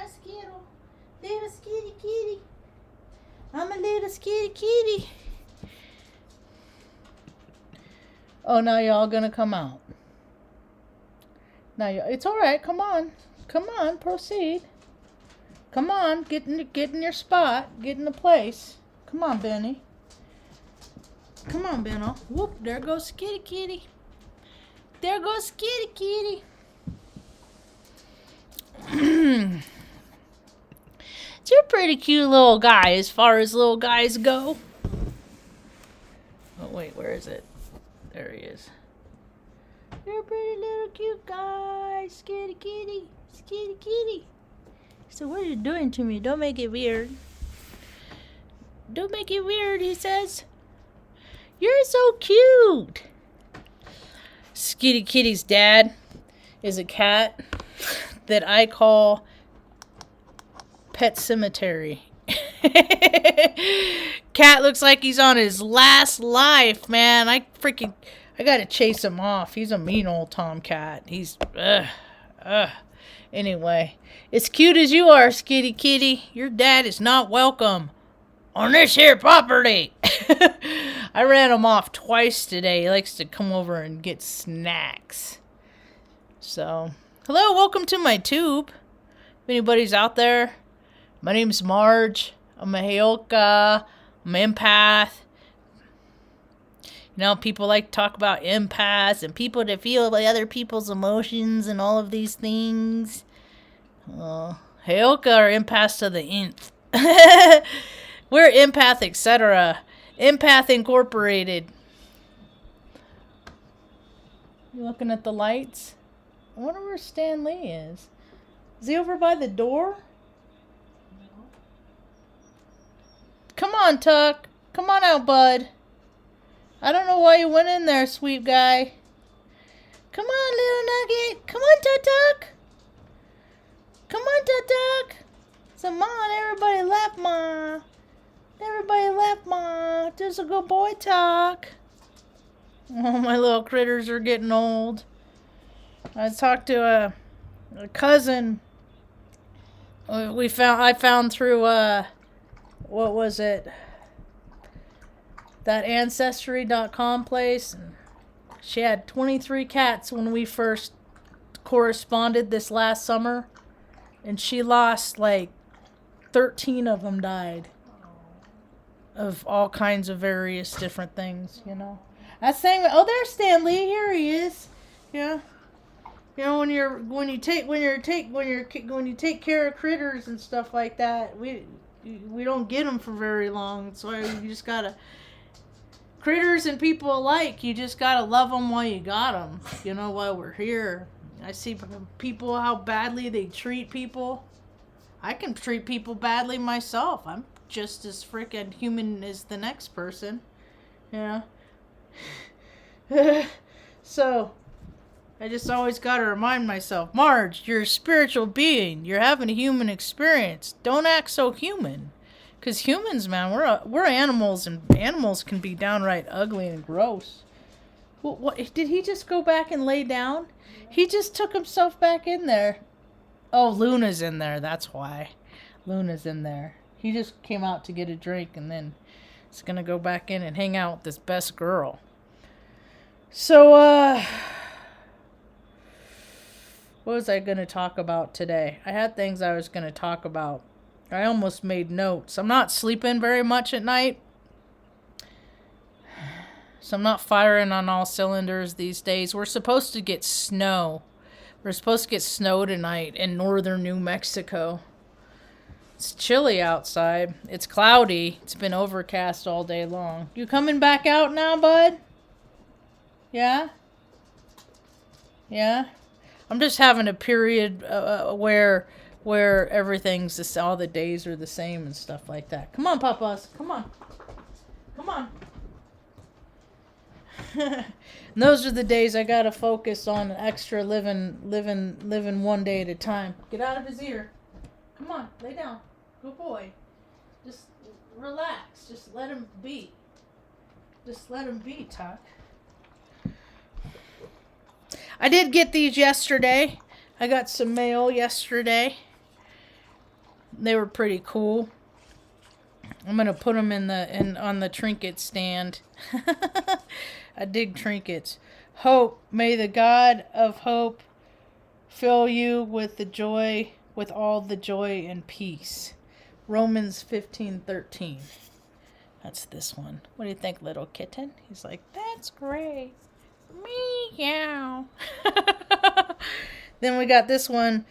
skittle. Little skitty kitty. I'm a little skitty kitty. Oh, now y'all gonna come out. Now, it's all right. Come on. Come on. Proceed. Come on. Get in your spot. Get in the place. Come on, Benny. Come on, Benno. Whoop. There goes Kitty Kitty. There goes Kitty Kitty. You're a pretty cute little guy as far as little guys go. Oh, wait. Where is it? There he is. You're a pretty little cute guy. Skitty kitty. Skitty kitty. So what are you doing to me? Don't make it weird. Don't make it weird, he says. You're so cute. Skitty kitty's dad is a cat that I call Pet Cemetery. Cat looks like he's on his last life, man. I gotta chase him off. He's a mean old tomcat. He's, Anyway, as cute as you are, Skitty Kitty, your dad is not welcome on this here property. I ran him off twice today. He likes to come over and get snacks. So, hello, welcome to my tube. If anybody's out there, my name's Marge. I'm a Heyoka. I'm an empath. You know, people like to talk about empaths and people that feel other people's emotions and all of these things. Heyoka are empaths to the nth. We're empath, etc. Empath Incorporated. You looking at the lights? I wonder where Stan Lee is. Is he over by the door? Come on, Tuck. Come on out, bud. I don't know why you went in there, sweet guy. Come on, little nugget. Come on, Tuck. Come on, Tuck. Come on, everybody left, Ma. Everybody left, Ma. Just a good boy, Tuck. Oh, my little critters are getting old. I talked to a cousin. I found through, what was it? That Ancestry.com place. She had 23 cats when we first corresponded this last summer. And she lost, like, 13 of them died. Of all kinds of various different things, you know. That's saying, oh, there's Stan Lee. Here he is. Yeah. You know, when you take care of critters and stuff like that, we don't get them for very long. So you just gotta, critters and people alike, you just gotta love them while you got them. You know, while we're here. I see people, how badly they treat people. I can treat people badly myself. I'm just as freaking human as the next person. Yeah. So, I just always gotta remind myself, Marge, you're a spiritual being. You're having a human experience. Don't act so human. Because humans, man, we're animals, and animals can be downright ugly and gross. What did he just go back and lay down? He just took himself back in there. Oh, Luna's in there. That's why. Luna's in there. He just came out to get a drink, and then he's going to go back in and hang out with this best girl. So, what was I going to talk about today? I had things I was going to talk about. I almost made notes. I'm not sleeping very much at night. So I'm not firing on all cylinders these days. We're supposed to get snow. We're supposed to get snow tonight in northern New Mexico. It's chilly outside. It's cloudy. It's been overcast all day long. You coming back out now, bud? Yeah? Yeah? I'm just having a period where everything's just, all the days are the same and stuff like that. Come on, Papas. Come on. Come on. And those are the days I gotta focus on extra living one day at a time. Get out of his ear. Come on, lay down. Good boy. Just relax. Just let him be. Just let him be, Tuck. I did get these yesterday. I got some mail yesterday. They were pretty cool. I'm gonna put them on the trinket stand. I dig trinkets. Hope. May the God of hope fill you with all the joy and peace. Romans 15:13. That's this one. What do you think, little kitten? He's like, that's great. Meow. Then we got this one.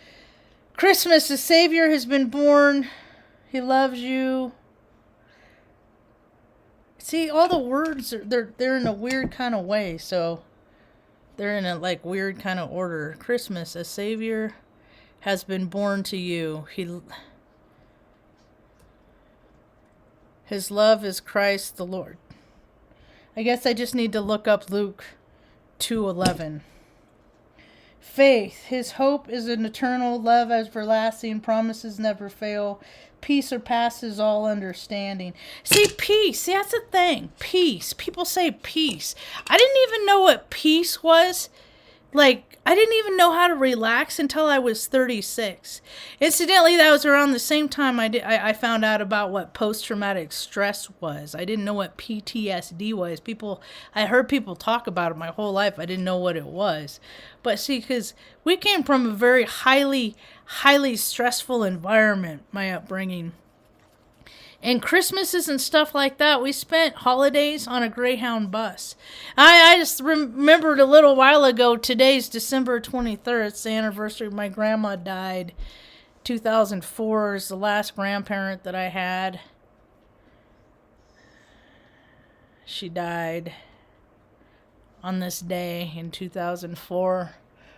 Christmas, the Savior has been born. He loves you. See, all the words they're in a weird kind of way, so they're in a like weird kind of order. Christmas, a Savior has been born to you. His love is Christ the Lord. I guess I just need to look up Luke 2:11. Faith, his hope is an eternal love, everlasting, promises never fail. Peace surpasses all understanding. See, peace. See, that's the thing. Peace. People say peace. I didn't even know what peace was. Like, I didn't even know how to relax until I was 36. Incidentally, that was around the same time I found out about what post-traumatic stress was. I didn't know what PTSD was. I heard people talk about it my whole life. I didn't know what it was. But see, because we came from a very highly stressful environment, my upbringing. And Christmases and stuff like that, we spent holidays on a Greyhound bus. I just remembered a little while ago, today's December 23rd. It's the anniversary. My grandma died. 2004 is the last grandparent that I had. She died on this day in 2004.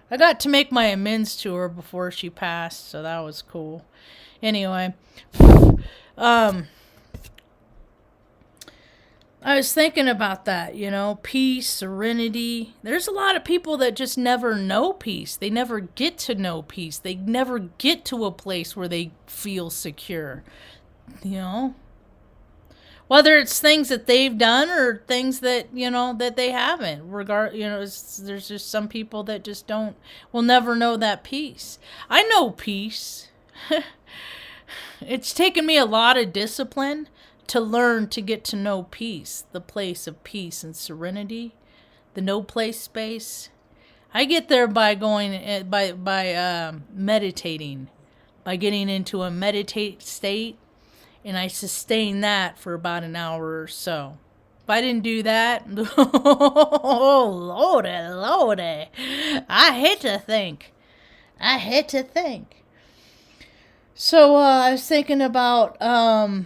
I got to make my amends to her before she passed, so that was cool. Anyway, I was thinking about that, peace, serenity. There's a lot of people that just never know peace. They never get to know peace. They never get to a place where they feel secure, Whether it's things that they've done or things that, that they haven't. There's just some people that just will never know that peace. I know peace. It's taken me a lot of discipline to learn to get to know peace, the place of peace and serenity, the no place space. I get there by going by meditating, by getting into a meditate state, and I sustain that for about an hour or so. If I didn't do that, oh lordy, I hate to think. So I was thinking about, one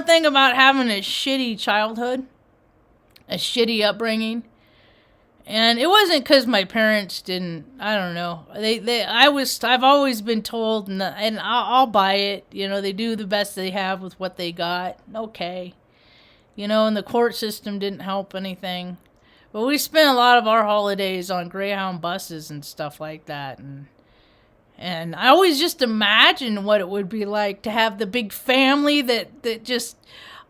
thing about having a shitty childhood, a shitty upbringing, and it wasn't because my parents didn't, I don't know. I've always been told, and I'll buy it, they do the best they have with what they got. Okay. And the court system didn't help anything. But we spent a lot of our holidays on Greyhound buses and stuff like that, and I always just imagine what it would be like to have the big family that just,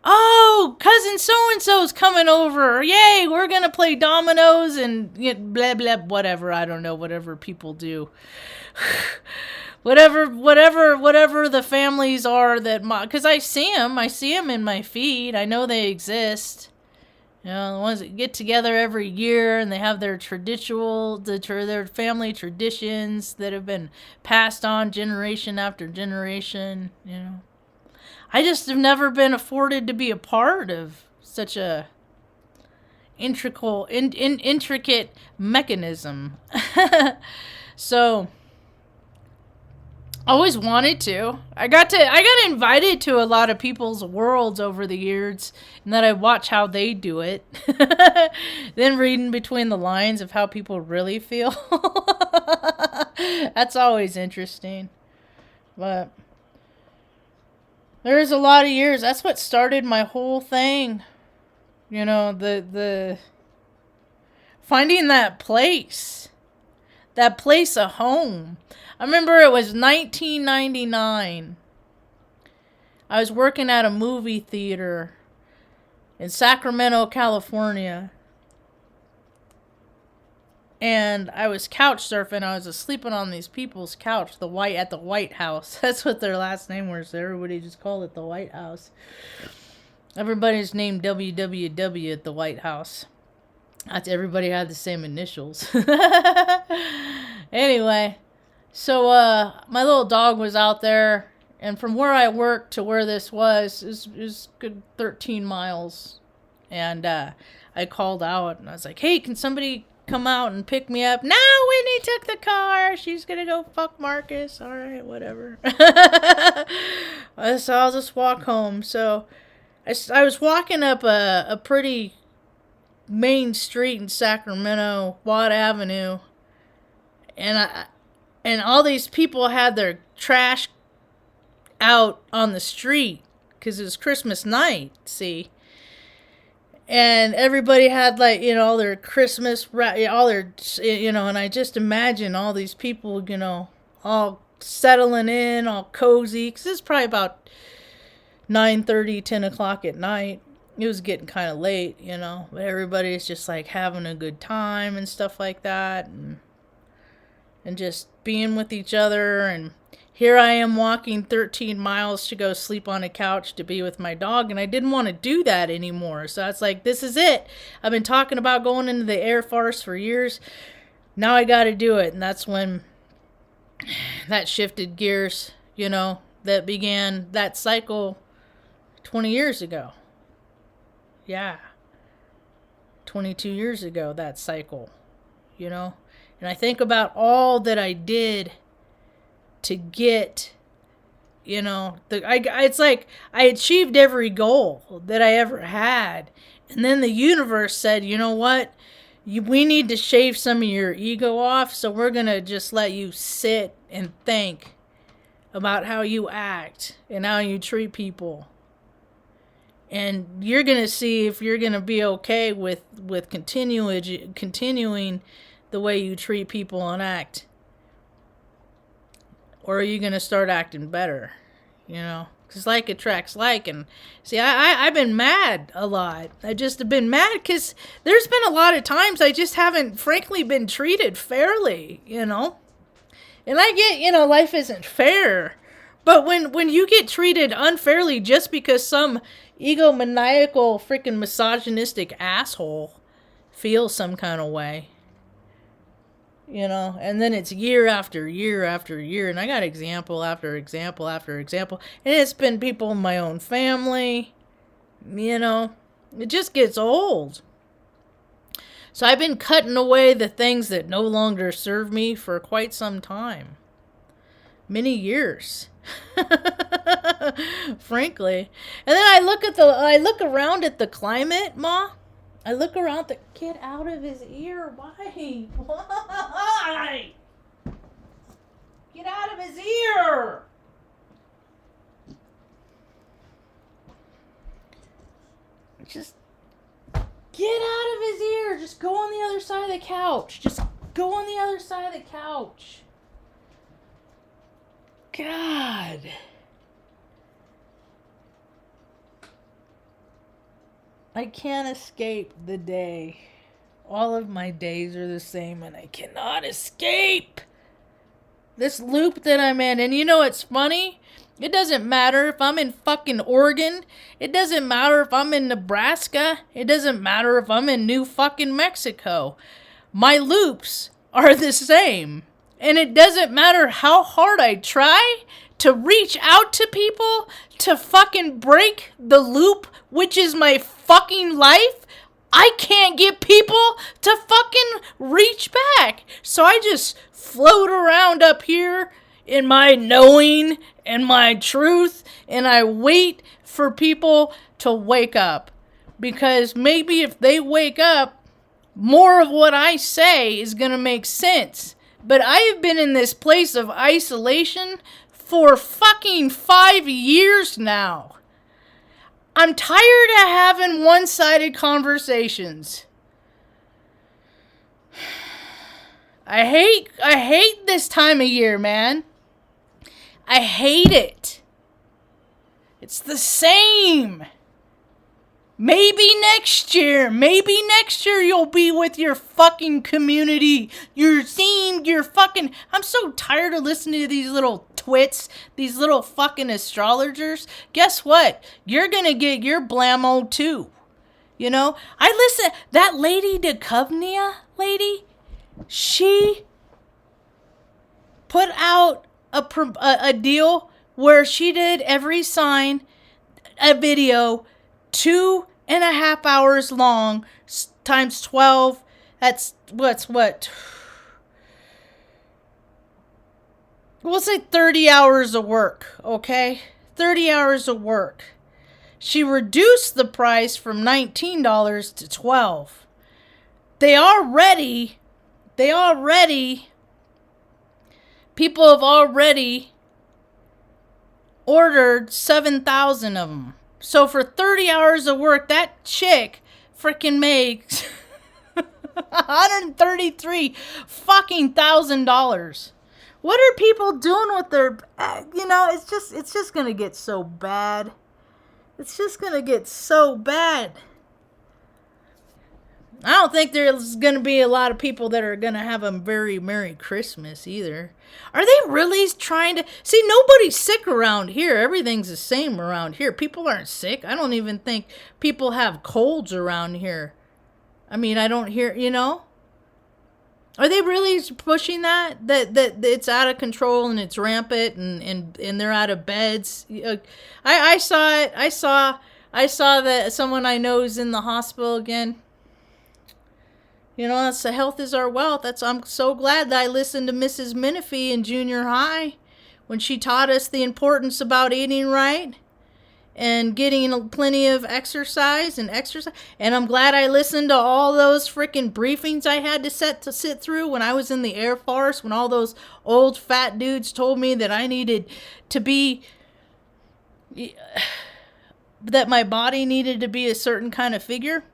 oh, cousin so-and-so's coming over. Yay, we're going to play dominoes and blah, blah, whatever. I don't know, whatever people do. whatever the families are because I see them in my feed. I know they exist. The ones that get together every year and they have their their family traditions that have been passed on generation after generation, I just have never been afforded to be a part of such a intricate mechanism. So always wanted to. I got invited to a lot of people's worlds over the years, and then I watch how they do it. Then reading between the lines of how people really feel. That's always interesting. But there's a lot of years. That's what started my whole thing. The finding that place of home. I remember it was 1999. I was working at a movie theater in Sacramento, California. And I was couch surfing. I was sleeping on these people's couch, at the White House. That's what their last name was. So everybody just called it the White House. Everybody's named WWW at the White House. Everybody had the same initials. Anyway, so my little dog was out there, and from where I worked to where this was is good 13 miles. And I called out, and I was like, "Hey, can somebody come out and pick me up?" "No, Whitney took the car. She's gonna go fuck Marcus." "All right, whatever." So I'll just walk home. So I was walking up a pretty main street in Sacramento, Watt Avenue, and all these people had their trash out on the street because it was Christmas night, see. And everybody had, like, you know, all their Christmas, all their, you know, and I just imagine all these people, you know, all settling in, all cozy, because it's probably about 9:30, 10 o'clock at night. It was getting kind of late, you know, but everybody's just like having a good time and stuff like that, and just being with each other. And here I am walking 13 miles to go sleep on a couch to be with my dog, and I didn't want to do that anymore. So it's like, this is it. I've been talking about going into the Air Force for years. Now I got to do it. And that's when that shifted gears, you know, that began that cycle 20 years ago. Yeah, 22 years ago, that cycle, you know. And I think about all that I did to get, you know, it's like I achieved every goal that I ever had. And then the universe said, you know what, we need to shave some of your ego off, so we're going to just let you sit and think about how you act and how you treat people. And you're going to see if you're going to be okay with continuing the way you treat people and act. Or are you going to start acting better? You know? Because like attracts like. And see, I've been mad a lot. I just have been mad because there's been a lot of times I just haven't, frankly, been treated fairly, you know? And I get, you know, life isn't fair. But when you get treated unfairly just because some egomaniacal, freaking misogynistic asshole feels some kind of way, you know, and then it's year after year after year, and I got example after example after example, and it's been people in my own family, you know, it just gets old. So I've been cutting away the things that no longer serve me for quite some time. Many years. Frankly. And then I look around at the climate, Ma. I look around the kid out of his ear. Why? Why? Get out of his ear. Just get out of his ear. Just go on the other side of the couch. Just go on the other side of the couch. God. I can't escape the day. All of my days are the same, and I cannot escape this loop that I'm in. And you know what's funny? It doesn't matter if I'm in fucking Oregon. It doesn't matter if I'm in Nebraska. It doesn't matter if I'm in New fucking Mexico. My loops are the same. And it doesn't matter how hard I try to reach out to people to fucking break the loop, which is my fucking life. I can't get people to fucking reach back. So I just float around up here in my knowing and my truth, and I wait for people to wake up. Because maybe if they wake up, more of what I say is going to make sense. But I have been in this place of isolation for fucking 5 years now. I'm tired of having one-sided conversations. I hate this time of year, man. I hate it. It's the same. Maybe next year you'll be with your fucking community. You're fucking, I'm so tired of listening to these little twits, these little fucking astrologers. Guess what? You're gonna get your blammo too. You know, that lady Duchovny lady, she put out a deal where she did every sign a video 2.5 hours long times 12. That's what? We'll say 30 hours of work, okay? 30 hours of work. She reduced the price from $19 to $12. People have already ordered 7,000 of them. So for 30 hours of work, that chick freaking makes $133 fucking $1,000. What are people doing with their, it's just going to get so bad. It's just going to get so bad. I don't think there's going to be a lot of people that are going to have a very Merry Christmas either. Are they really trying to... See, nobody's sick around here. Everything's the same around here. People aren't sick. I don't even think people have colds around here. I mean, I don't hear, Are they really pushing that it's out of control and it's rampant and they're out of beds? I saw it. I saw that someone I know is in the hospital again. That's the health is our wealth. I'm so glad that I listened to Mrs. Menifee in junior high when she taught us the importance about eating right and getting plenty of exercise. And I'm glad I listened to all those freaking briefings I had to sit through when I was in the Air Force, when all those old fat dudes told me that I needed to be, that my body needed to be a certain kind of figure,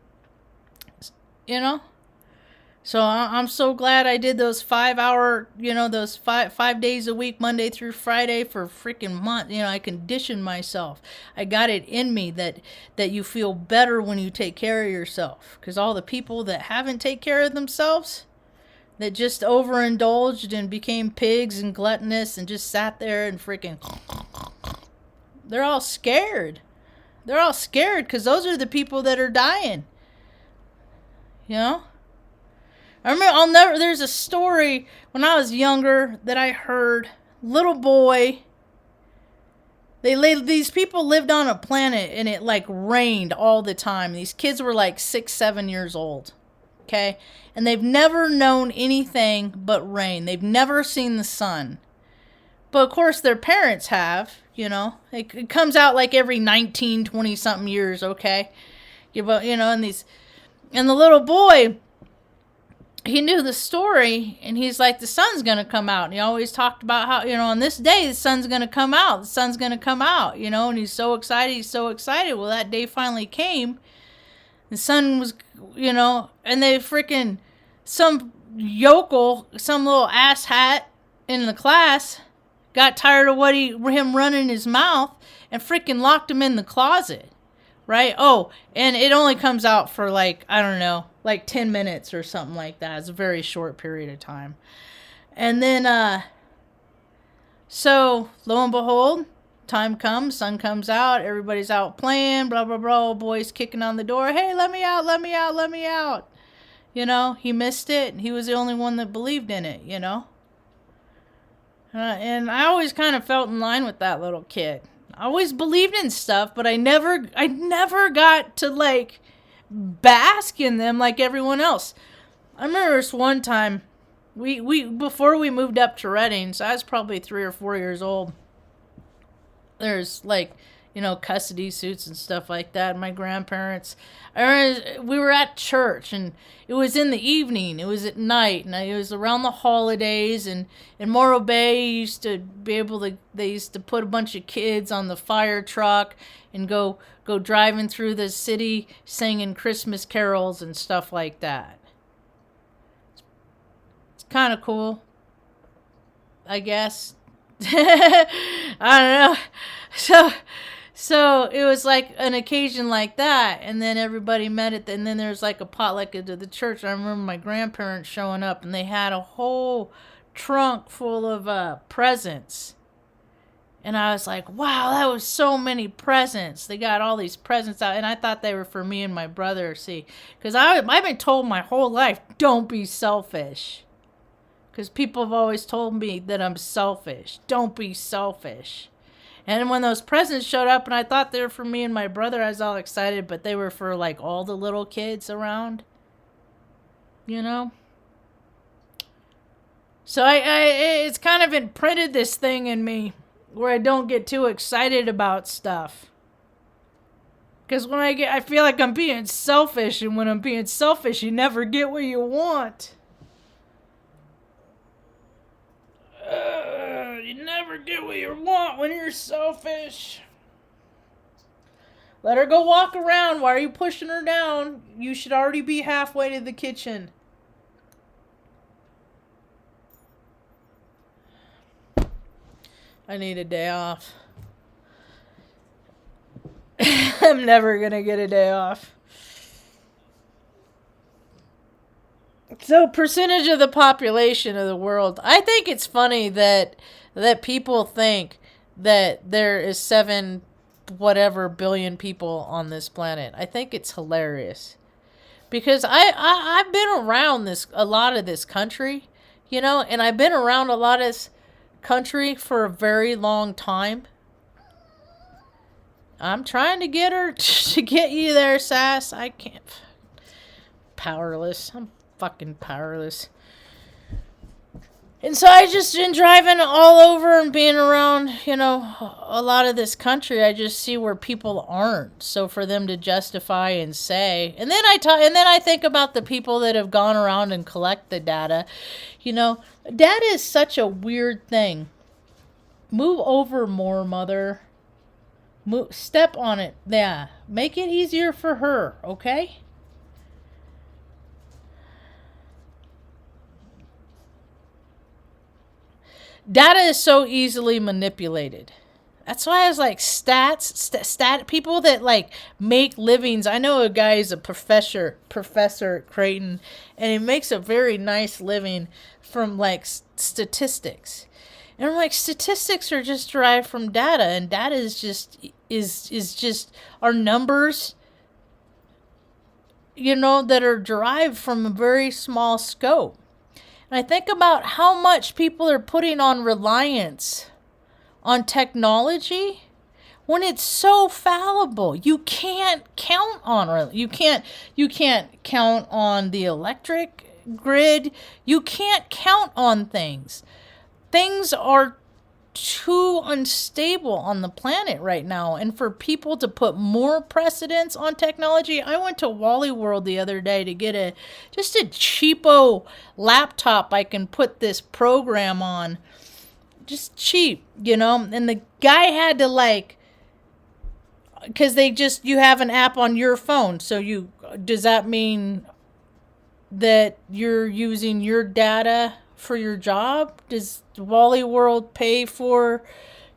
So I'm so glad I did those 5 hour, those five days a week, Monday through Friday for freaking month. I conditioned myself. I got it in me that you feel better when you take care of yourself. Because all the people that haven't taken care of themselves, that just overindulged and became pigs and gluttonous and just sat there and freaking, they're all scared. They're all scared because those are the people that are dying. I remember, there's a story when I was younger that I heard. Little boy, these people lived on a planet and it rained all the time. These kids were 6, 7 years old. Okay. And they've never known anything but rain. They've never seen the sun. But of course their parents have, it comes out every 19, 20 something years. Okay. And the little boy, he knew the story, and he's like, the sun's going to come out. And he always talked about how, on this day, the sun's going to come out. The sun's going to come out, and he's so excited. Well, that day finally came. The sun was, and they freaking, some yokel, some little asshat in the class got tired of him running his mouth and freaking locked him in the closet. Right? Oh, and it only comes out for I don't know, 10 minutes or something like that. It's a very short period of time. And then, so lo and behold, time comes, sun comes out, everybody's out playing, blah, blah, blah, boys kicking on the door. Hey, let me out, let me out, let me out. He missed it. He was the only one that believed in it, and I always kind of felt in line with that little kid. I always believed in stuff, but I never got to bask in them like everyone else. I remember this one time, we before we moved up to Redding, so I was probably 3 or 4 years old. There's custody suits and stuff like that. And my grandparents, we were at church, and it was in the evening. It was at night, and it was around the holidays. And in Morro Bay, used to be they used to put a bunch of kids on the fire truck and go driving through the city singing Christmas carols and stuff like that. It's kind of cool, I guess. I don't know. So it was like an occasion like that, and then everybody met it, and then there's like a potluck at the church. I remember my grandparents showing up, and they had a whole trunk full of presents. And I was like, wow, that was so many presents. They got all these presents out, and I thought they were for me and my brother, see. Because I've been told my whole life, don't be selfish. Because people have always told me that I'm selfish. Don't be selfish. And when those presents showed up, and I thought they were for me and my brother, I was all excited, but they were for, like, all the little kids around. You know? So it's kind of imprinted this thing in me where I don't get too excited about stuff. Because when I feel like I'm being selfish, and when I'm being selfish, you never get what you want. You never get what you want when you're selfish. Let her go walk around. Why are you pushing her down? You should already be halfway to the kitchen. I need a day off. I'm never going to get a day off. So, percentage of the population of the world. I think it's funny that people think that there is 7 whatever billion people on this planet. I think it's hilarious. Because I've been around a lot of this country, you know, and I've been around a lot of this country for a very long time. I'm trying to get her to get you there, Sass. I can't. Powerless. I'm fucking powerless. And so I just been driving all over and being around, you know, a lot of this country. I just see where people aren't. So for them to justify and say, and then I think about the people that have gone around and collect the data. You know, data is such a weird thing. Move over more, mother. Step on it. Yeah. Make it easier for her, okay? Data is so easily manipulated. That's why I was like, stat people that like make livings. I know a guy is a professor at Creighton, and he makes a very nice living from like statistics. And I'm like, statistics are just derived from data, and data is just our numbers, you know, that are derived from a very small scope. And I think about how much people are putting on reliance on technology when it's so fallible. You can't count on it. You can't count on the electric grid. You can't count on things. Things are too unstable on the planet right now, and for people to put more precedence on technology. I went to Wally World the other day to get just a cheapo laptop I can put this program on, just cheap, you know, and the guy had to like, because you have an app on your phone, so does that mean that you're using your data for your job? Does Wally World pay for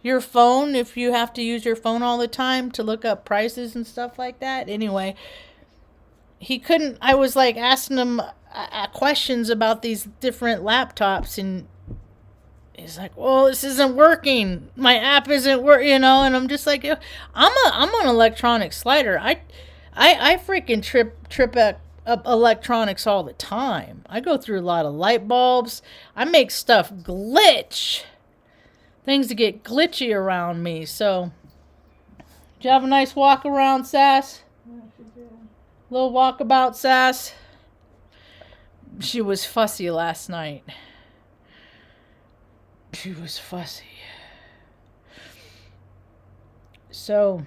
your phone if you have to use your phone all the time to look up prices and stuff like that? Anyway, I was like asking him questions about these different laptops, and he's like, well, this isn't working. My app isn't working, you know, and I'm just like, I'm an electronic slider. I freaking trip up electronics all the time. I go through a lot of light bulbs. I make stuff glitch. Things that get glitchy around me. So, did you have a nice walk around, Sass? Yes, you did. Little walkabout, Sass? She was fussy last night. She was fussy. So,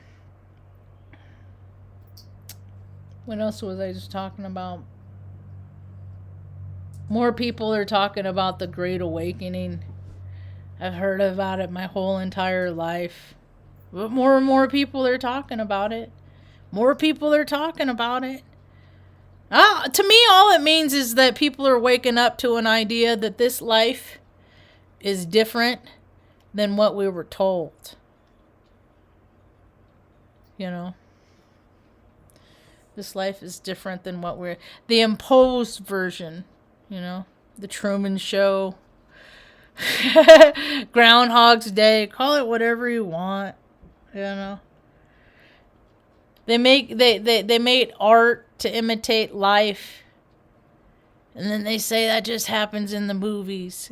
what else was I just talking about? More people are talking about the Great Awakening. I've heard about it my whole entire life. But more and more people are talking about it. More people are talking about it. To me, all it means is that people are waking up to an idea that this life is different than what we were told. you know. This life is different than what we're... The imposed version, you know. The Truman Show. Groundhog's Day. Call it whatever you want, you know. They made art to imitate life. And then they say that just happens in the movies.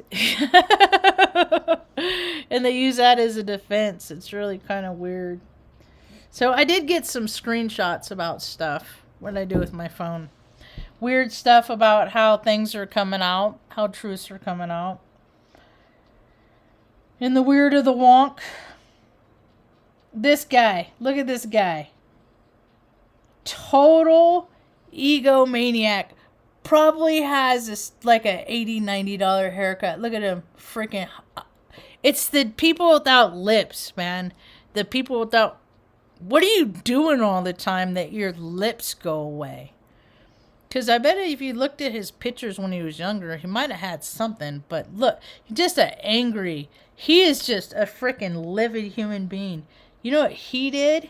And they use that as a defense. It's really kind of weird. So I did get some screenshots about stuff. What did I do with my phone? Weird stuff about how things are coming out. How truths are coming out. And the weird of the wonk. This guy. Look at this guy. Total egomaniac. Probably has this, like a $80, $90 haircut. Look at him. Freaking. It's the people without lips, man. The people without... What are you doing all the time that your lips go away? Because I bet if you looked at his pictures when he was younger, he might have had something. But look, just an angry... He is just a freaking livid human being. You know what he did?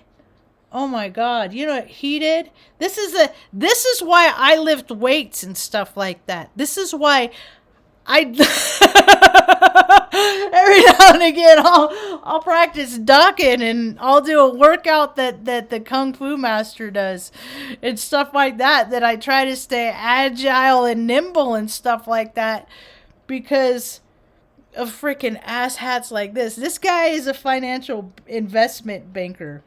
Oh my God. You know what he did? This is why I lift weights and stuff like that. This is why I every now and again I'll practice ducking and I'll do a workout that the Kung Fu master does and stuff like that I try to stay agile and nimble and stuff like that because of freaking asshats like this. This guy is a financial investment banker.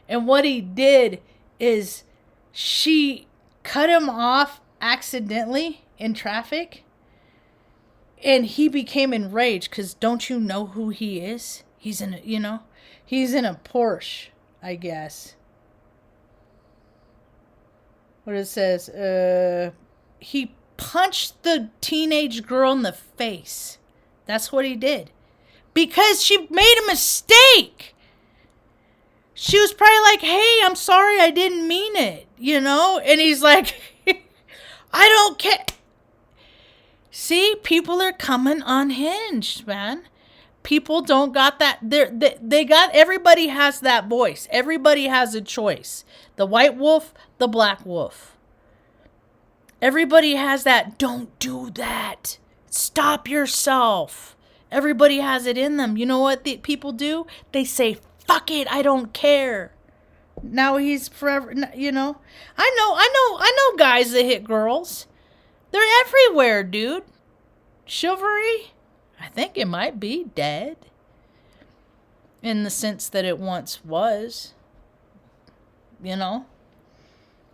And what he did is she cut him off accidentally in traffic. And he became enraged because don't you know who he is? He's in a, he's in a Porsche, I guess. What it says, he punched the teenage girl in the face. That's what he did. Because she made a mistake. She was probably like, hey, I'm sorry, I didn't mean it, And he's like, I don't care. See, people are coming unhinged, man. People don't got that. They got, everybody has that voice. Everybody has a choice. The white wolf, the black wolf. Everybody has that, don't do that. Stop yourself. Everybody has it in them. You know what the people do? They say, fuck it, I don't care. Now he's forever, I know guys that hit girls. They're everywhere, dude. Chivalry, I think it might be dead. In the sense that it once was.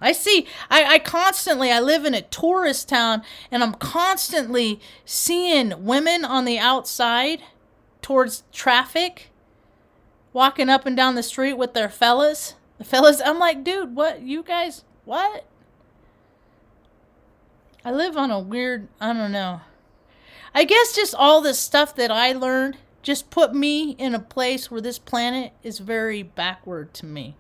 I see, I constantly, I live in a tourist town, and I'm constantly seeing women on the outside towards traffic, walking up and down the street with their fellas. The fellas, I'm like, dude, what, you guys, what? I live on a weird, I don't know. I guess just all this stuff that I learned just put me in a place where this planet is very backward to me.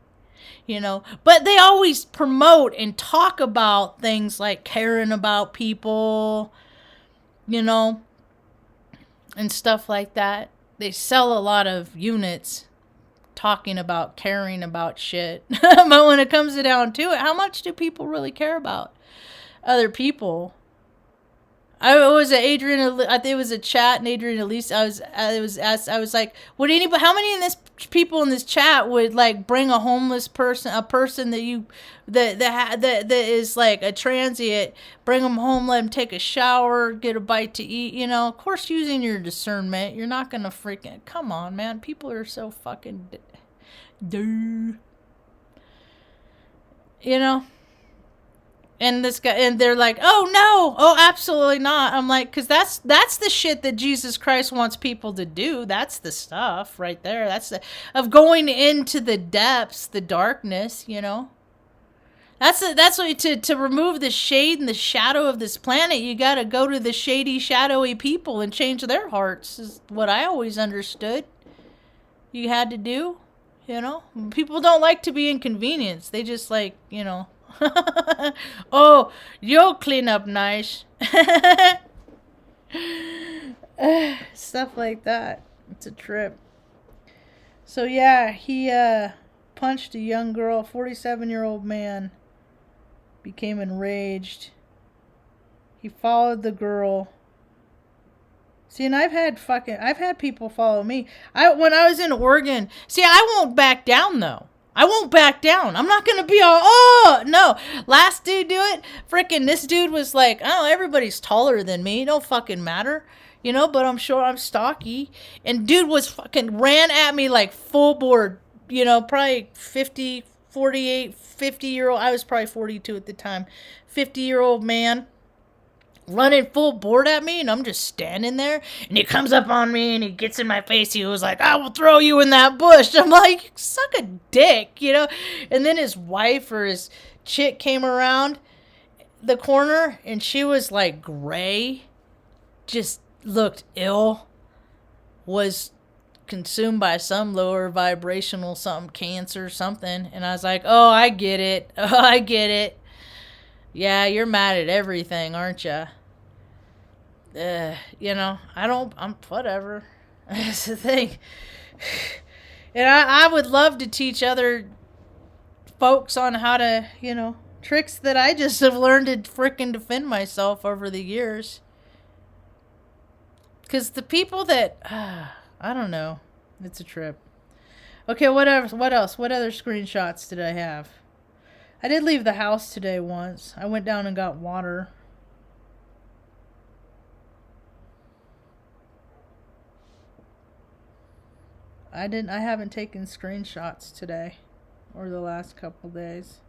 But they always promote and talk about things like caring about people, and stuff like that. They sell a lot of units talking about caring about shit. But when it comes down to it, how much do people really care about other people? I was at Adrian. I think it was a chat, and Adrian Elise. I was asked. I was like, "Would anybody? How many people in this chat would like bring a homeless person, a person that is like a transient, bring them home, let them take a shower, get a bite to eat? Of course, using your discernment. You're not gonna freaking come on, man. People are so fucking, And this guy, and they're like, oh no, oh absolutely not. I'm like, because that's the shit that Jesus Christ wants people to do. That's the stuff right there. That's of going into the depths, the darkness. That's what to remove the shade and the shadow of this planet. You got to go to the shady, shadowy people and change their hearts. Is what I always understood. You had to do. People don't like to be inconvenienced. They just like oh, you'll clean up nice. Stuff like that. It's a trip. So yeah, he punched a young girl. 47-year-old man became enraged. He followed the girl. See, and I've had people follow me. When I was in Oregon, see, I won't back down though. I won't back down. I'm not gonna be all, oh no. Last dude do it. Freaking this dude was like, oh, everybody's taller than me. It don't fucking matter. You know, but I'm sure I'm stocky. And dude was fucking ran at me like full board. You know, probably 50, 48, 50-year-old. I was probably 42 at the time. 50-year-old man. Running full board at me, and I'm just standing there, and he comes up on me, and he gets in my face. He was like, I will throw you in that bush. I'm like, suck a dick, you know. And then his wife or his chick came around the corner, and she was like gray, just looked ill, was consumed by some lower vibrational something, cancer, something. And I was like, oh, I get it. Oh, I get it. Yeah, you're mad at everything, aren't you? You know, I'm whatever. That's the thing. And I would love to teach other folks on how to, you know, tricks that I just have learned to frickin' defend myself over the years. Because the people that, I don't know. It's a trip. Okay, whatever. What else? What other screenshots did I have? I did leave the house today once. I went down and got water. I haven't taken screenshots today or the last couple days.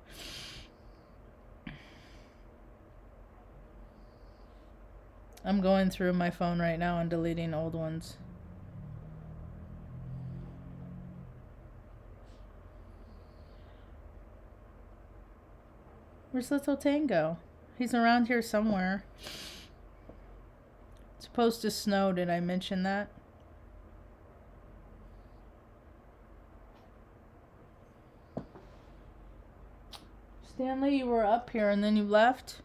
I'm going through my phone right now and deleting old ones. Where's Little Tango? He's around here somewhere. It's supposed to snow. Did I mention that? Stanley, you were up here and then you left?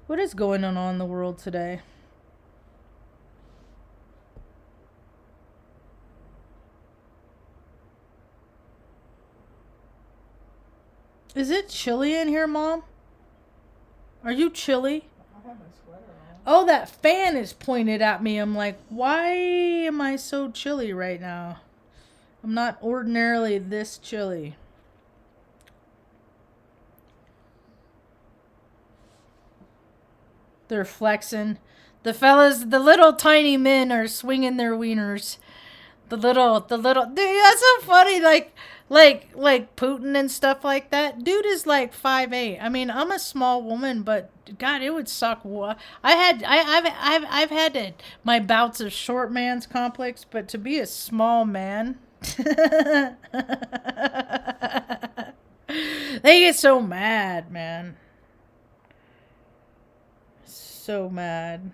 What is going on in the world today? Is it chilly in here, Mom? Are you chilly? I have my sweater on. Oh, that fan is pointed at me. I'm like, why am I so chilly right now? I'm not ordinarily this chilly. They're flexing. The fellas, the little tiny men are swinging their wieners. The little, dude, that's so funny. Like Putin and stuff like that. Dude is like 5'8". I mean, I'm a small woman, but God, it would suck. I've had my bouts of short man's complex, but to be a small man, they get so mad, man. So mad.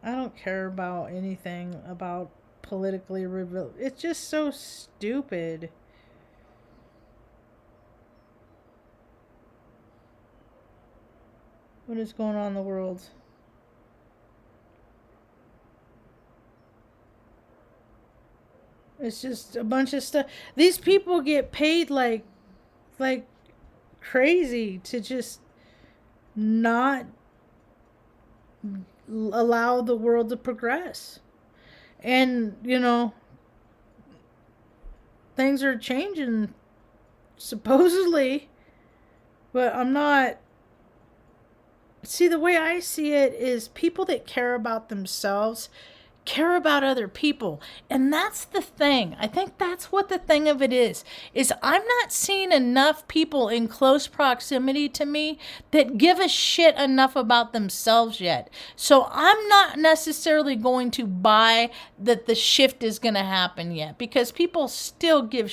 I don't care about anything about politically revealed. It's just so stupid. What is going on in the world? It's just a bunch of stuff. These people get paid like crazy to just not allow the world to progress. And, you know, things are changing, supposedly, but I'm not. See, the way I see it is people that care about themselves care about other people. And that's the thing. I think that's what the thing of it is I'm not seeing enough people in close proximity to me that give a shit enough about themselves yet. So I'm not necessarily going to buy that the shift is going to happen yet, because people still they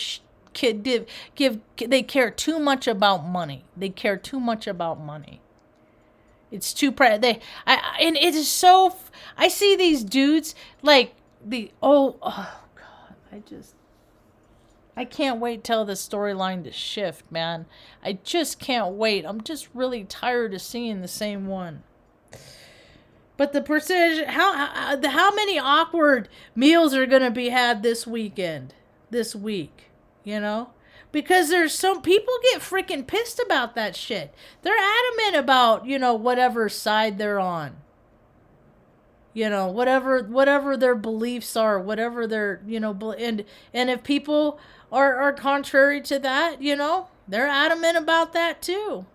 care too much about money. They care too much about money. It's too and it is so. I see these dudes like oh God, I can't wait till the storyline to shift, man. I just can't wait. I'm just really tired of seeing the same one. But the percentage, how many awkward meals are gonna be had this week? You know, Because there's some people get freaking pissed about that shit. They're adamant about, whatever side they're on. Whatever their beliefs are, whatever their, and if people are contrary to that, they're adamant about that too.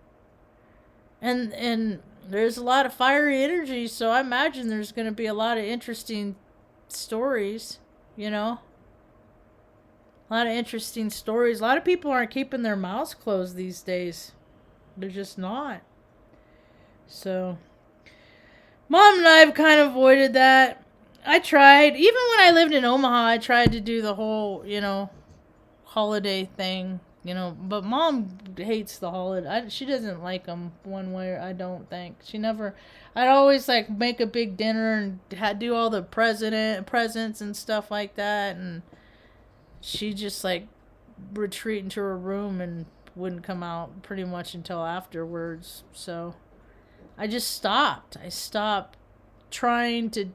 And there's a lot of fiery energy, so I imagine there's going to be a lot of interesting stories, A lot of interesting stories. A lot of people aren't keeping their mouths closed these days. They're just not. So, Mom and I have kind of avoided that. I tried. Even when I lived in Omaha, I tried to do the whole, holiday thing. But Mom hates the holiday. She doesn't like them one way, I don't think. I'd always, make a big dinner and do all the presents and stuff like that. And she just, retreat into her room and wouldn't come out pretty much until afterwards. So I just stopped. I stopped trying to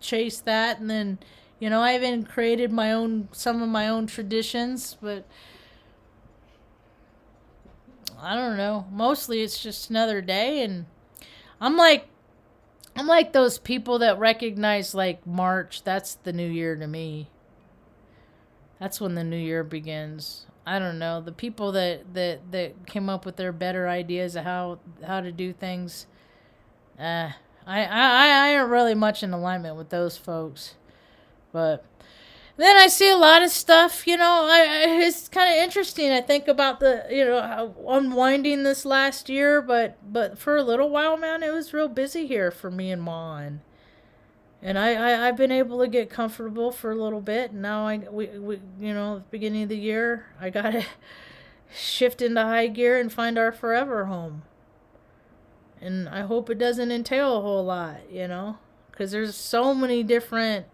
chase that. And then, I even created some of my own traditions, but I don't know. Mostly it's just another day, and I'm like those people that recognize March. That's the new year to me. That's when the new year begins. I don't know. The people that came up with their better ideas of how to do things. I ain't really much in alignment with those folks, but. Then I see a lot of stuff, it's kind of interesting. I think about how unwinding this last year, but for a little while, man, it was real busy here for me and Ma, and I've been able to get comfortable for a little bit. And now we at the beginning of the year, I got to shift into high gear and find our forever home. And I hope it doesn't entail a whole lot, because there's so many different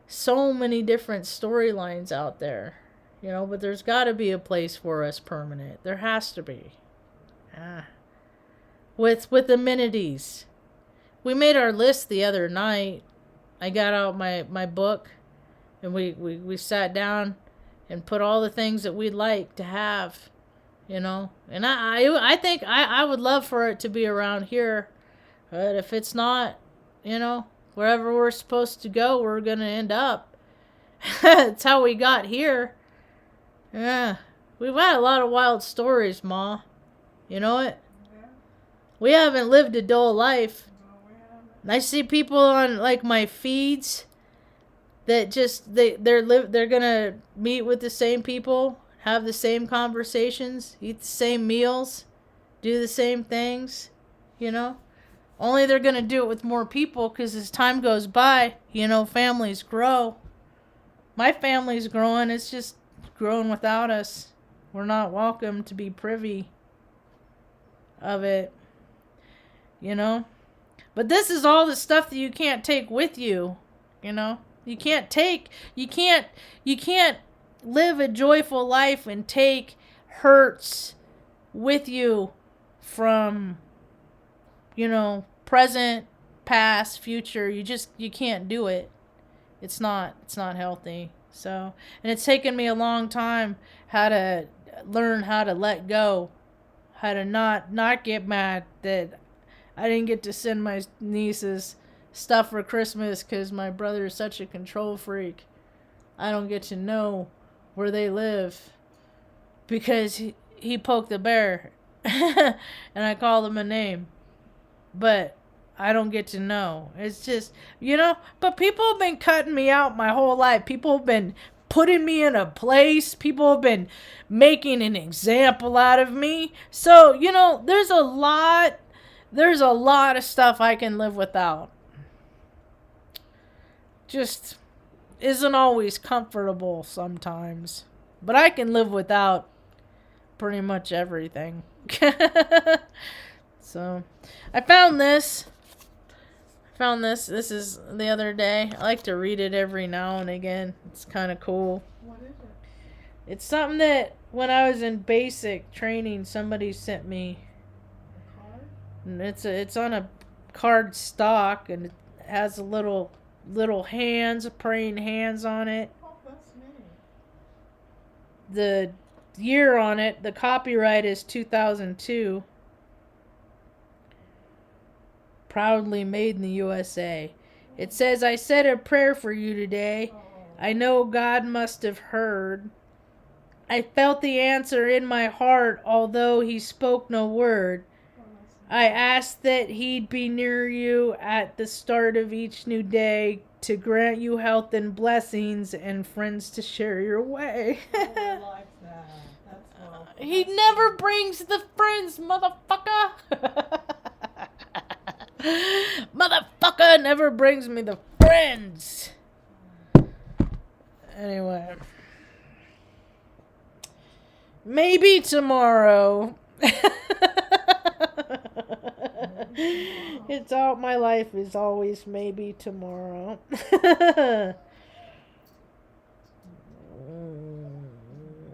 storylines out there, but there's got to be a place for us permanent. There has to be. With amenities. We made our list the other night. I got out my book, and we sat down and put all the things that we'd like to have, and I think I would love for it to be around here, but if it's not, wherever we're supposed to go, we're going to end up. That's how we got here. Yeah. We've had a lot of wild stories, Ma. You know it? Yeah. We haven't lived a dull life. No, we haven't. I see people on, my feeds that just, they're going to meet with the same people, have the same conversations, eat the same meals, do the same things, Only they're going to do it with more people, because as time goes by, families grow. My family's growing. It's just growing without us. We're not welcome to be privy of it. But this is all the stuff that you can't take with you. You can't live a joyful life and take hurts with you from present, past, future. You can't do it. It's not healthy. So, and it's taken me a long time how to learn how to let go, how to not get mad that I didn't get to send my nieces stuff for Christmas because my brother is such a control freak. I don't get to know where they live because he poked the bear and I called him a name. But I don't get to know. It's just, but people have been cutting me out my whole life. People have been putting me in a place. People have been making an example out of me. So, there's a lot of stuff I can live without. Just isn't always comfortable sometimes. But I can live without pretty much everything. So, I found this. This is the other day. I like to read it every now and again. It's kind of cool. What is it? It's something that when I was in basic training, somebody sent me. A card? And it's on a card stock, and it has a little hands, praying hands on it. Oh, that's neat. year on it. The copyright is 2002. Proudly made in the USA. It says, I said a prayer for you today. I know God must have heard. I felt the answer in my heart, although he spoke no word. I asked that he'd be near you at the start of each new day to grant you health and blessings and friends to share your way. I like that. He never brings the friends, motherfucker. Motherfucker never brings me the friends. Anyway. Maybe tomorrow. It's all, my life is always maybe tomorrow.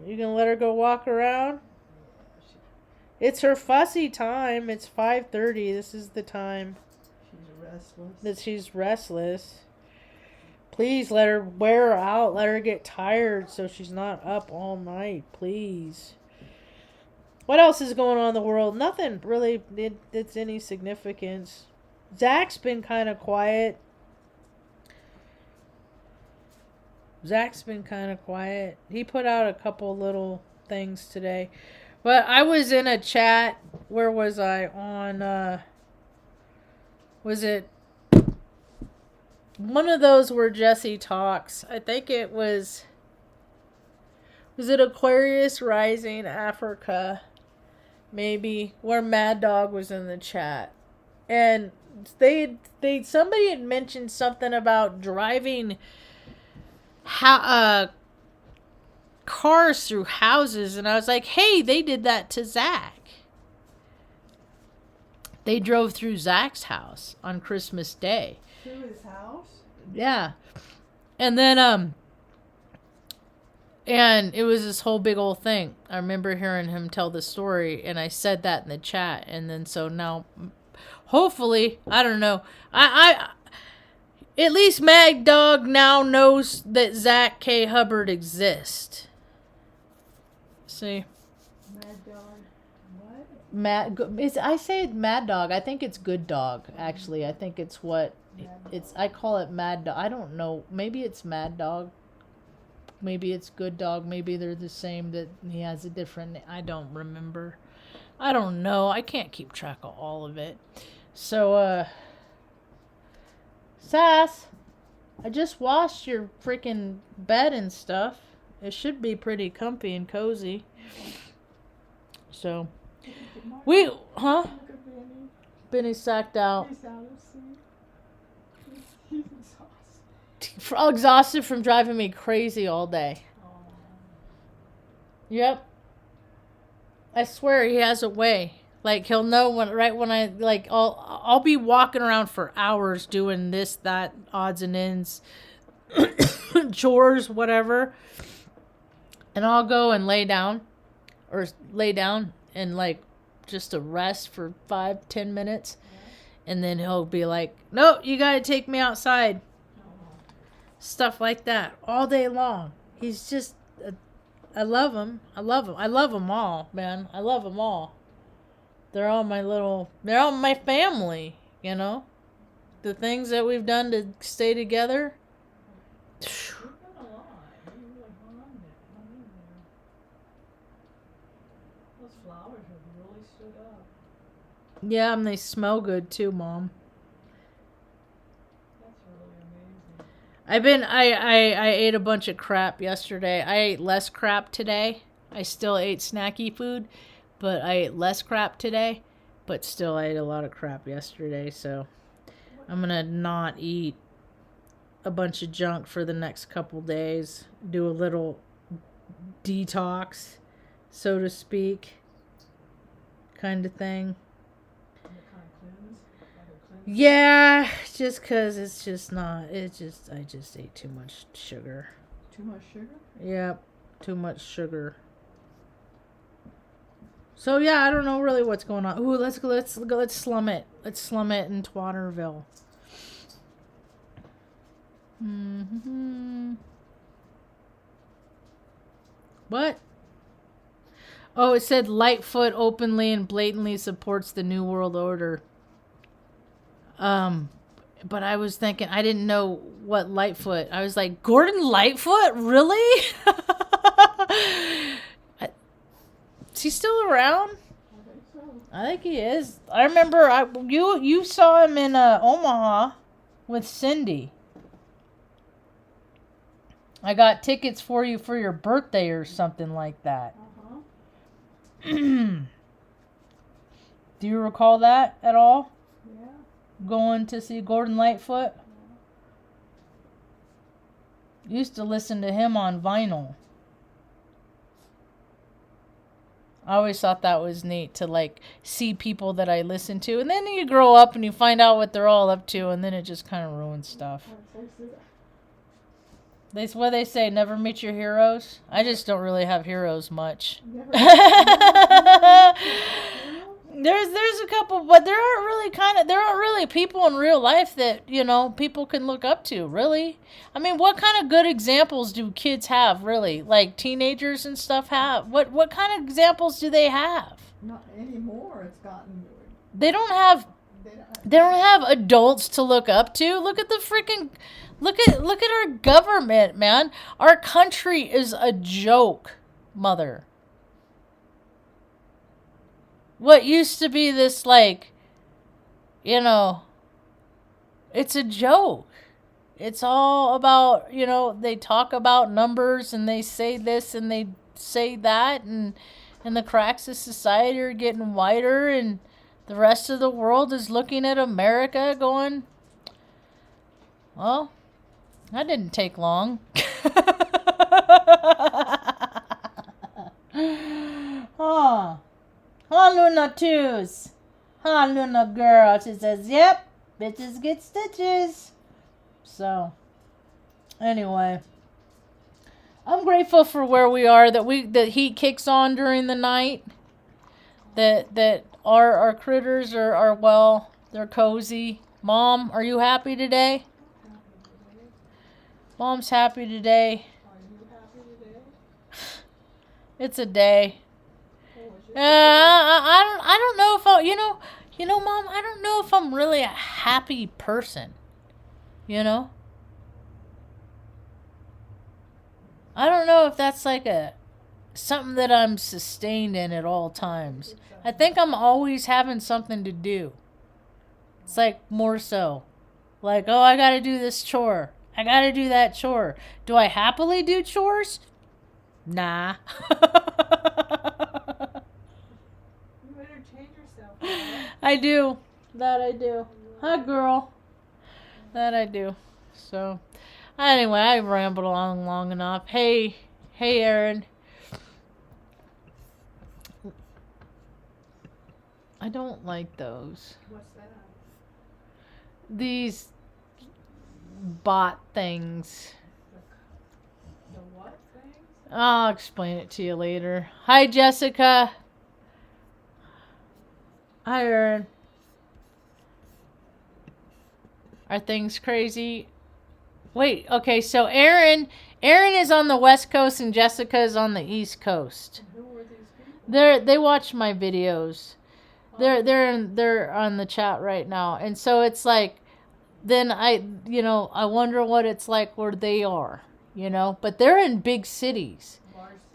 You gonna let her go walk around? It's her fussy time. It's 5:30. This is the time that she's restless. Please let her wear her out. Let her get tired so she's not up all night. Please. What else is going on in the world? Nothing really. It's any significance. Zach's been kind of quiet. He put out a couple little things today. But I was in a chat. Where was I? On, was it one of those where Jesse talks? I think it was it Aquarius Rising Africa? Maybe, where Mad Dog was in the chat. And somebody had mentioned something about driving cars through houses, and I was like, hey, they did that to Zach. They drove through Zach's house on Christmas Day. Through his house? Yeah. And then and it was this whole big old thing. I remember hearing him tell the story, and I said that in the chat, and then so now hopefully, I don't know. I at least Mad Dog now knows that Zach K. Hubbard exists. See? Mad Dog. What? I say Mad Dog. I think it's Good Dog, actually. I think it's what it's. I call it Mad Dog. I don't know. Maybe it's Mad Dog. Maybe it's Good Dog. Maybe they're the same. That he has a different. I don't remember. I don't know. I can't keep track of all of it. So, Sass, I just washed your freaking bed and stuff. It should be pretty comfy and cozy. So, Benny's sacked out. He's out of sleep. He's exhausted. Exhausted from driving me crazy all day. Yep. I swear he has a way. Like, he'll know when I, like, I'll be walking around for hours doing this, that, odds and ends, chores, whatever. And I'll go and lay down and, like, just to rest for 5-10 minutes. And then he'll be like, no, you got to take me outside. Stuff like that all day long. He's just, I love him. I love them all, man. I love them all. They're all my family, you know? The things that we've done to stay together. You've done a lot. You really hung on there. Those flowers have really stood up. Yeah, and they smell good too, Mom. That's really amazing. I ate a bunch of crap yesterday. I ate less crap today. I still ate snacky food, but I ate less crap today. But still, I ate a lot of crap yesterday, so I'm gonna not eat a bunch of junk for the next couple days. Do a little detox, so to speak, kind of thing. Yeah, just because it's just not, I just ate too much sugar. Too much sugar? Yep, too much sugar. So yeah, I don't know really what's going on. Ooh, let's slum it. Let's slum it in Twatterville. What? Oh, it said Lightfoot openly and blatantly supports the New World Order. But I was thinking, I didn't know what Lightfoot. I was like, Gordon Lightfoot, really? Is he still around? I think so. I think he is. I remember you saw him in Omaha with Cindy. I got tickets for you for your birthday or something like that. Uh-huh. Do you recall that at all? Yeah. Going to see Gordon Lightfoot? Used to listen to him on vinyl. I always thought that was neat to like see people that I listen to, and then you grow up and you find out what they're all up to, and then it just kind of ruins stuff. What they say, never meet your heroes. I just don't really have heroes much. Never. There's a couple, but there aren't really people in real life that, people can look up to, really. I mean, what kind of good examples do kids have, really? Like teenagers and stuff have? What kind of examples do they have? Not anymore. It's gotten. They don't have adults to look up to. Look at the freaking look at our government, man. Our country is a joke, mother. What used to be this, like, it's a joke. It's all about, they talk about numbers and they say this and they say that, and the cracks of society are getting wider, and the rest of the world is looking at America going, well, that didn't take long. Huh, Luna twos. Huh, Luna girl. She says, yep, bitches get stitches. So, anyway, I'm grateful for where we are, that heat kicks on during the night, that our critters are well, they're cozy. Mom, are you happy today? Mom's happy today. Are you happy today? It's a day. I don't know if Mom, I don't know if I'm really a happy person. I don't know if that's like something that I'm sustained in at all times. I think I'm always having something to do. It's like more so. Like, oh, I gotta do this chore. I gotta do that chore. Do I happily do chores? Nah. I do. That I do. Hi, girl. That I do. So, anyway, I rambled on long enough. Hey, Aaron. I don't like those. What's that? These bot things. The what things? I'll explain it to you later. Hi, Jessica. Hi, Aaron. Are things crazy? Wait, okay, so Aaron is on the West Coast and Jessica is on the East Coast. Who are these people? They watch my videos. They're on the chat right now. And so it's like, then I wonder what it's like where they are, but they're in big cities.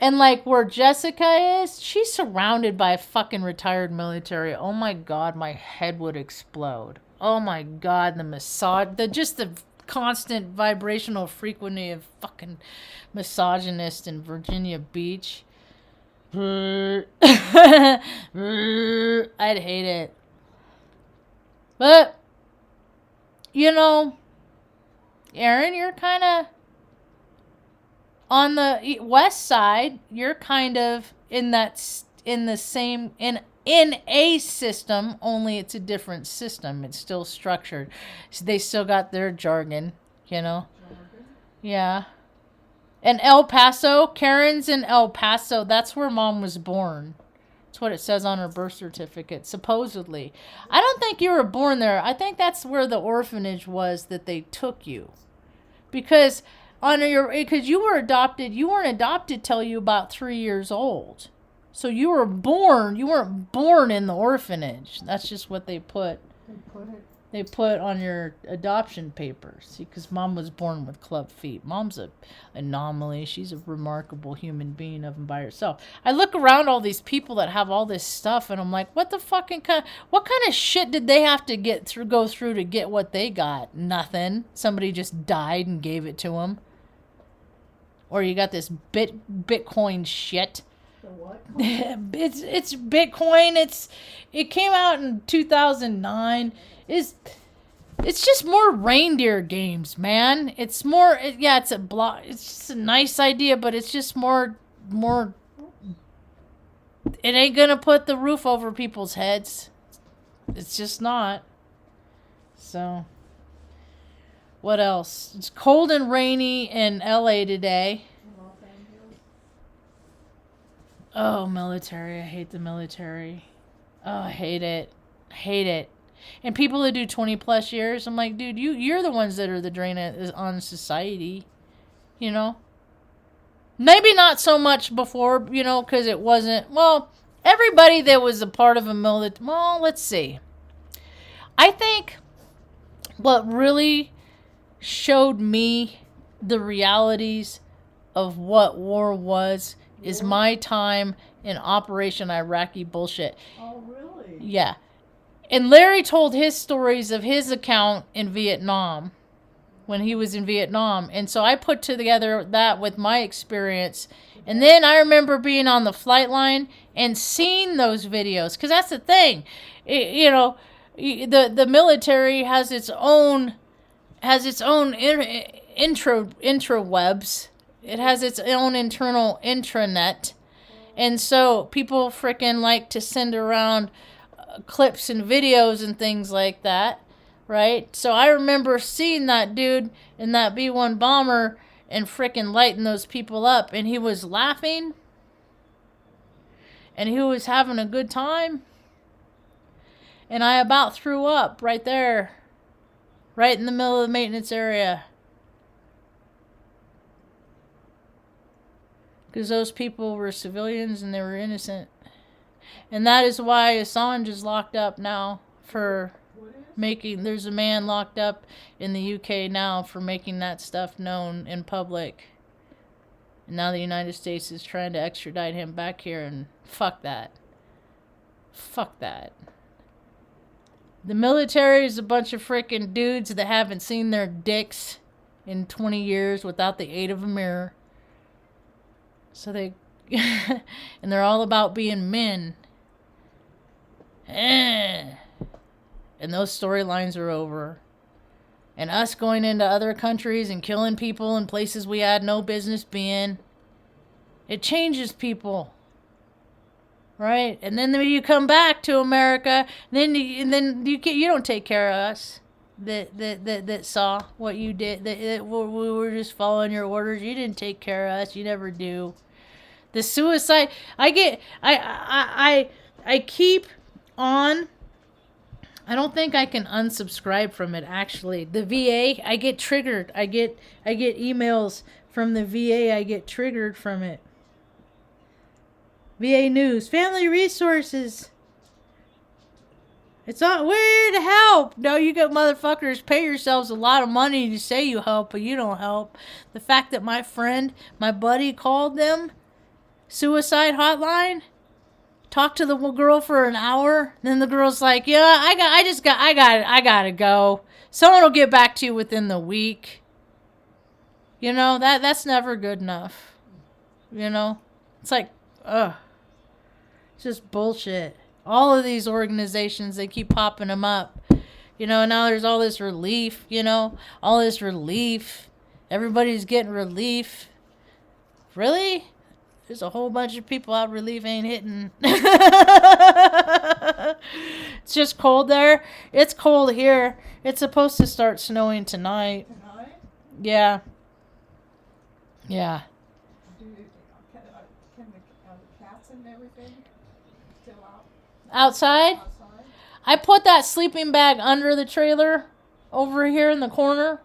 And like where Jessica is, she's surrounded by a fucking retired military. Oh my God, my head would explode. Oh my God, the constant vibrational frequency of fucking misogynist in Virginia Beach. I'd hate it. But, Aaron, you're kind of on the west side. You're kind of in a system, only it's a different system. It's still structured. So they still got their jargon, Yeah. And El Paso, Karen's in El Paso. That's where Mom was born. That's what it says on her birth certificate, supposedly. I don't think you were born there. I think that's where the orphanage was that they took you. Because you were adopted. You weren't adopted till you about 3 years old. So you weren't born in the orphanage. That's just what they put. They put on your adoption papers. See, because Mom was born with club feet. Mom's a anomaly. She's a remarkable human being of and by herself. I look around all these people that have all this stuff, and I'm like, what kind of shit did they have to go through to get what they got? Nothing. Somebody just died and gave it to them. Or you got this Bitcoin shit. The what? It's Bitcoin. It came out in 2009. It's just more reindeer games, man. It's more it's a block. It's just a nice idea, but it's just more. It ain't gonna put the roof over people's heads. It's just not. So, what else? It's cold and rainy in LA today. Oh, military. I hate the military. Oh, I hate it. Hate it. And people that do 20 plus years, I'm like, dude, you're the ones that are the drain on society. You know? Maybe not so much before, because it wasn't, everybody that was a part of a military, let's see. I think what really showed me the realities of what war was is my time in Operation Iraqi bullshit. Oh, really? Yeah. And Larry told his stories of his account in Vietnam, when he was in Vietnam. And so I put together that with my experience. And then I remember being on the flight line and seeing those videos. Because that's the thing. The military has its own intrawebs. It has its own internal intranet. And so people frickin' like to send around clips and videos and things like that, right? So I remember seeing that dude in that B-1 bomber and frickin' lighting those people up, and he was laughing and he was having a good time, and I about threw up right there, right in the middle of the maintenance area, because those people were civilians and they were innocent. And that is why Assange is locked up now for there's a man locked up in the UK now for making that stuff known in public. And now the United States is trying to extradite him back here, and fuck that. Fuck that. The military is a bunch of freaking dudes that haven't seen their dicks in 20 years without the aid of a mirror. So they... and they're all about being men. And those storylines are over. And us going into other countries and killing people in places we had no business being, it changes people, right? And then when you come back to America, then you don't take care of us that saw what you did. That we were just following your orders. You didn't take care of us. You never do. The suicide, I keep on. I don't think I can unsubscribe from it, actually. The VA, I get triggered. I get emails from the VA. I get triggered from it. VA News, Family Resources. It's not, we're here to help. No, you got motherfuckers pay yourselves a lot of money to say you help, but you don't help. The fact that my buddy called them, suicide hotline, talked to the girl for an hour, then the girl's like, yeah, I gotta go. Someone will get back to you within the week. That's never good enough. It's like, ugh. It's just bullshit. All of these organizations, they keep popping them up. Now there's all this relief, all this relief. Everybody's getting relief. Really? There's a whole bunch of people out relief ain't hitting. It's just cold there. It's cold here. It's supposed to start snowing tonight. Tonight? Yeah. Yeah. Can the cats and everything still out? Outside? Outside? I put that sleeping bag under the trailer over here in the corner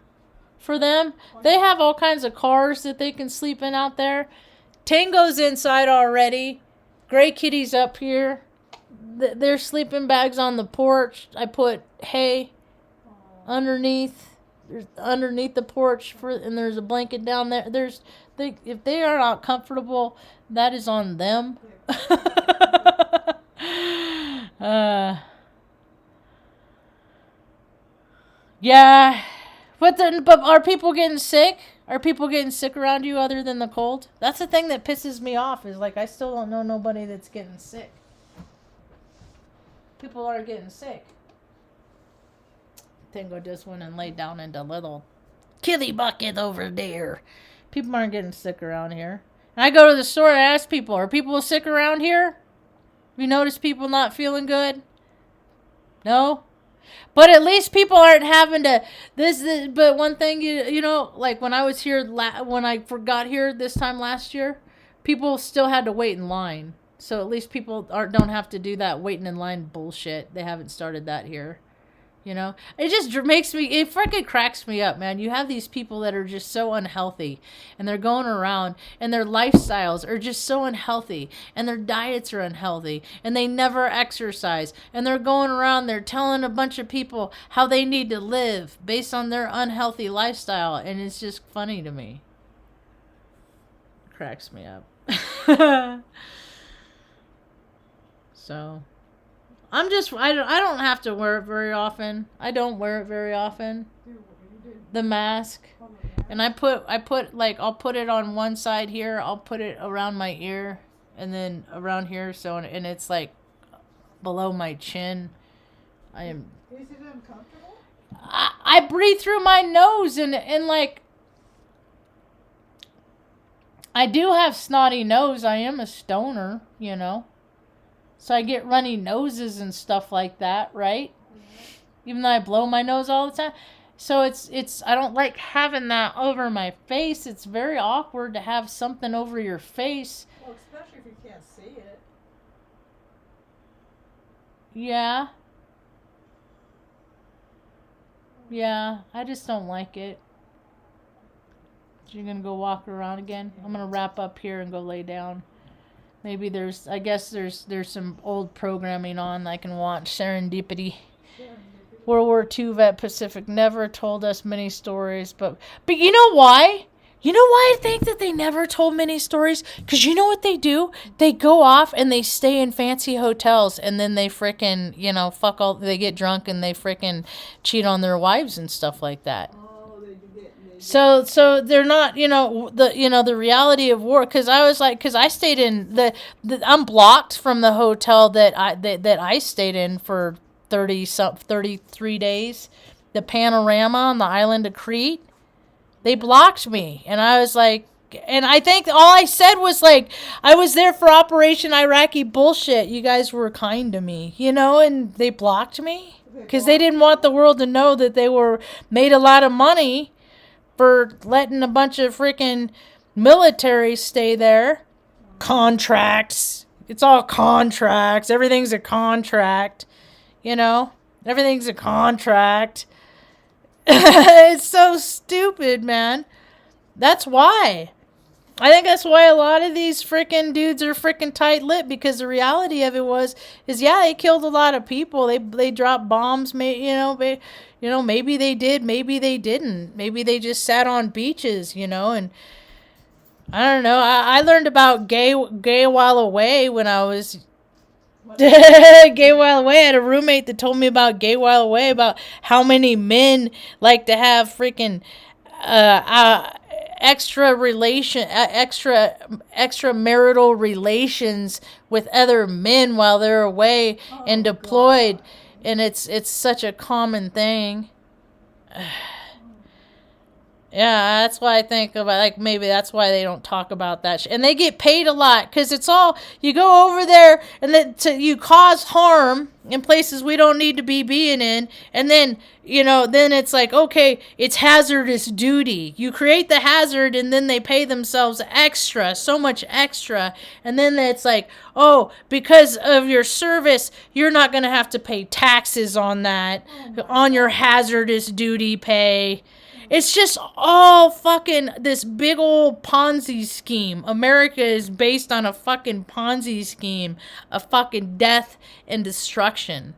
for them. They have all kinds of cars that they can sleep in out there. Tango's inside already. Gray kitties up here. Their sleeping bags on the porch. I put hay underneath the porch and there's a blanket down there. If they are not comfortable, that is on them. Yeah, but are people getting sick? Are people getting sick around you other than the cold? That's the thing that pisses me off. Is like I still don't know nobody that's getting sick. People aren't getting sick. Tango just went and laid down in the little kitty bucket over there. People aren't getting sick around here. And I go to the store and ask people, are people sick around here? You notice people not feeling good? No? But at least people aren't having to, but one thing, you know, like when I was here, when I got here this time last year, people still had to wait in line. So at least people don't have to do that waiting in line bullshit. They haven't started that here. You know, it just makes me, it freaking cracks me up, man. You have these people that are just so unhealthy and they're going around and their lifestyles are just so unhealthy and their diets are unhealthy and they never exercise and they're going around, they're telling a bunch of people how they need to live based on their unhealthy lifestyle. And it's just funny to me. It cracks me up. So I don't have to wear it very often. I don't wear it very often. The mask. And I'll put it on one side here. I'll put it around my ear and then around here. So, and it's like below my chin. Is it uncomfortable? I breathe through my nose and like, I do have snotty nose. I am a stoner, you know. So I get runny noses and stuff like that, right? Even though I blow my nose all the time. So it's I don't like having that over my face. It's very awkward to have something over your face. Well, especially if you can't see it. Yeah. Yeah, I just don't like it. You're going to go walk around again? I'm going to wrap up here and go lay down. Maybe there's some old programming on I can watch. Serendipity. World War II vet Pacific never told us many stories, but you know why? You know why I think that they never told many stories? Because you know what they do? They go off and they stay in fancy hotels and then they frickin', you know, they get drunk and they frickin' cheat on their wives and stuff like that. So they're not, the reality of war. Because I stayed in I'm blocked from the hotel that I stayed in for 33 days. The Panorama on the island of Crete, they blocked me, and I was like, and I think all I said was like, I was there for Operation Iraqi bullshit. You guys were kind to me, and they blocked me because they didn't want the world to know that they made a lot of money for letting a bunch of freaking military stay there. Contracts. It's all contracts. Everything's a contract. Everything's a contract. It's so stupid, man. That's why. I think that's why a lot of these freaking dudes are freaking tight-lipped, because the reality of it is they killed a lot of people. They dropped bombs, maybe they did, maybe they didn't. Maybe they just sat on beaches, and I don't know. I learned about gay while away when I was gay while away. I had a roommate that told me about gay while away, about how many men like to have freaking extramarital relations with other men while they're away and deployed. God. And it's such a common thing. Yeah, that's why I think about, maybe that's why they don't talk about that shit. And they get paid a lot, because it's all, you go over there and then you cause harm in places we don't need to be being in, and then, then it's like, okay, it's hazardous duty. You create the hazard, and then they pay themselves extra, so much extra, and then it's like, oh, because of your service, you're not going to have to pay taxes on that, on your hazardous duty pay. It's just all fucking this big old Ponzi scheme. America is based on a fucking Ponzi scheme of fucking death and destruction.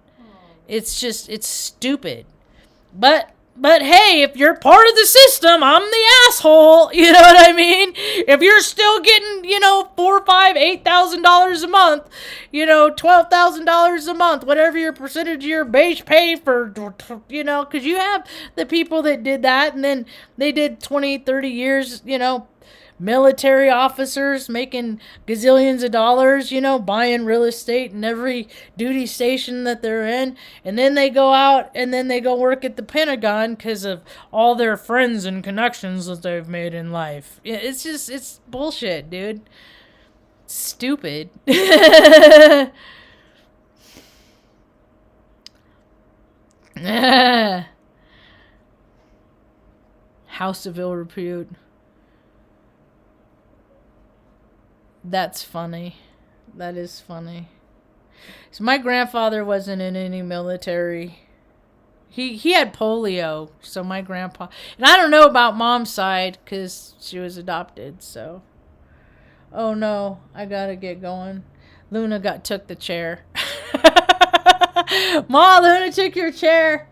It's stupid. But hey, if you're part of the system, I'm the asshole. You know what I mean? If you're still getting, $4, $5, $8,000 a month, $12,000 a month, whatever your percentage of your base pay for, because you have the people that did that, and then they did 20, 30 years, military officers making gazillions of dollars, buying real estate in every duty station that they're in. And then they go out and then they go work at the Pentagon because of all their friends and connections that they've made in life. It's bullshit, dude. Stupid. House of ill repute. That's funny. That is funny. So my grandfather wasn't in any military. He had polio, so my grandpa... And I don't know about mom's side, because she was adopted, so... Oh no, I gotta get going. Luna took the chair. Ma, Luna took your chair.